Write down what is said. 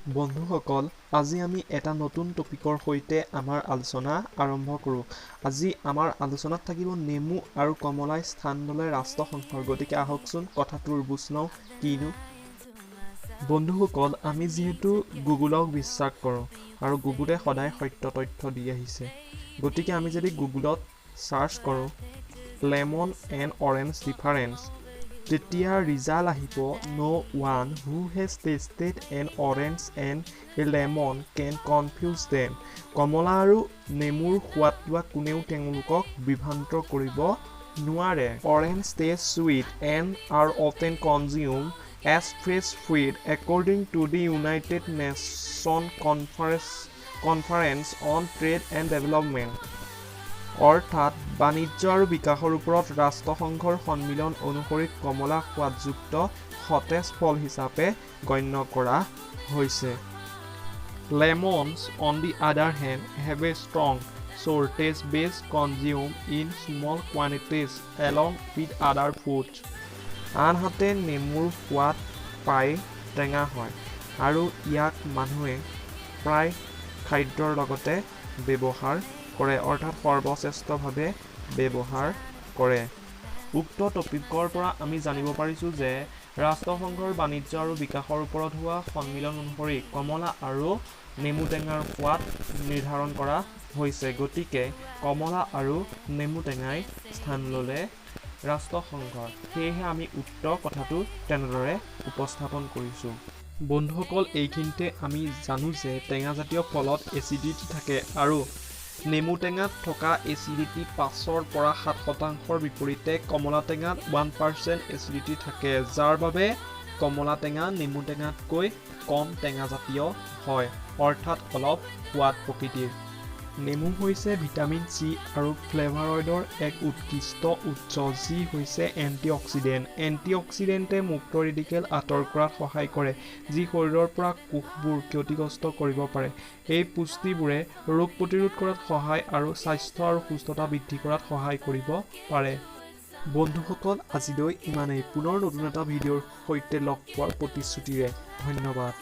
বন্ধুসকল, আজি আমি এটা নতুন টপিকৰ সৈতে আমাৰ আলোচনা আৰম্ভ কৰোঁ। আজি আমাৰ আলোচনাত থাকিব নেমু আৰু কমলাই স্থান ল'লে ৰাষ্ট্ৰসংঘৰ। গতিকে আহকচোন কথাটোৰ বুজ লওঁ কিনো। বন্ধুসকল, আমি যিহেতু গুগলক বিশ্বাস কৰোঁ আৰু গুগলে সদায় সত্য তথ্য দি আহিছে। গতিকে আমি যদি গুগলত চাৰ্চ কৰোঁ লেমন এণ্ড অৰেঞ্জ ডিফাৰেঞ্চ, তেতিয়া ৰিজাল্ট আহিব no one who has tasted an orange and a lemon can confuse them. কমলা আৰু নেমুৰ সোৱাদ লোৱা কোনেও তেওঁলোকক বিভ্ৰান্ত কৰিব নোৱাৰে। Orange taste sweet and are often consumed as fresh fruit according to the United Nations Conference on Trade and Development. অৰ্থাৎ বাণিজ্য আৰু বিকাশৰ ওপৰত ৰাষ্ট্ৰসংঘৰ সন্মিলন অনুসৰি কমলা সোৱাদযুক্ত সতেজ ফল হিচাপে গণ্য কৰা হৈছে। Lemons, on the other hand, have a strong sour taste base consumed in small quantities along with other fruits. আনহাতে নেমুৰ সোৱাদ প্ৰায় টেঙা হয় আৰু ইয়াক মানুহে প্ৰায় খাদ্যৰ লগতে ব্যৱহাৰ কৰে, অৰ্থাৎ সৰ্বশ্ৰেষ্ঠভাৱে ব্যৱহাৰ কৰে। উক্ত টপিকৰ পৰা আমি জানিব পাৰিছোঁ যে ৰাষ্ট্ৰসংঘৰ বাণিজ্য আৰু বিকাশৰ ওপৰত হোৱা সন্মিলন অনুসৰি কমলা আৰু নেমু টেঙাৰ সোৱাদ নিৰ্ধাৰণ কৰা হৈছে। গতিকে কমলা আৰু নেমু টেঙাই স্থান ল'লে ৰাষ্ট্ৰসংঘৰ। সেয়েহে আমি উক্ত কথাটো তেনেদৰে উপস্থাপন কৰিছোঁ। বন্ধুসকল, এইখিনিতে আমি জানো যে টেঙাজাতীয় ফলত এচিডিটি থাকে আৰু নেমু টেঙাত থকা এচিডিটি 5ৰ পৰা 7% বিপৰীতে কমলা টেঙাত 1% এচিডিটি থাকে, যাৰ বাবে কমলা টেঙা নেমু টেঙাতকৈ কম টেঙাজাতীয় হয়, অৰ্থাৎ অলপ সোৱাদ প্ৰকৃতিৰ। নেমু হৈছে ভিটামিন চি আৰু ফ্লেভাৰইডৰ এক উৎকৃষ্ট উৎস, যি হৈছে এণ্টিঅক্সিডেণ্ট। এণ্টিঅক্সিডেণ্টে মুক্ত ৰেডিকেল আঁতৰ কৰাত সহায় কৰে, যি শৰীৰৰ পৰা কোষবোৰ ক্ষতিগ্ৰস্ত কৰিব পাৰে। এই পুষ্টিবোৰে ৰোগ প্ৰতিৰোধ কৰাত সহায় আৰু স্বাস্থ্য আৰু সুস্থতা বৃদ্ধি কৰাত সহায় কৰিব পাৰে। বন্ধুসকল, আজিলৈ ইমানেই। পুনৰ নতুন এটা ভিডিঅ'ৰ সৈতে লগ পোৱাৰ প্ৰতিশ্ৰুতিৰে ধন্যবাদ।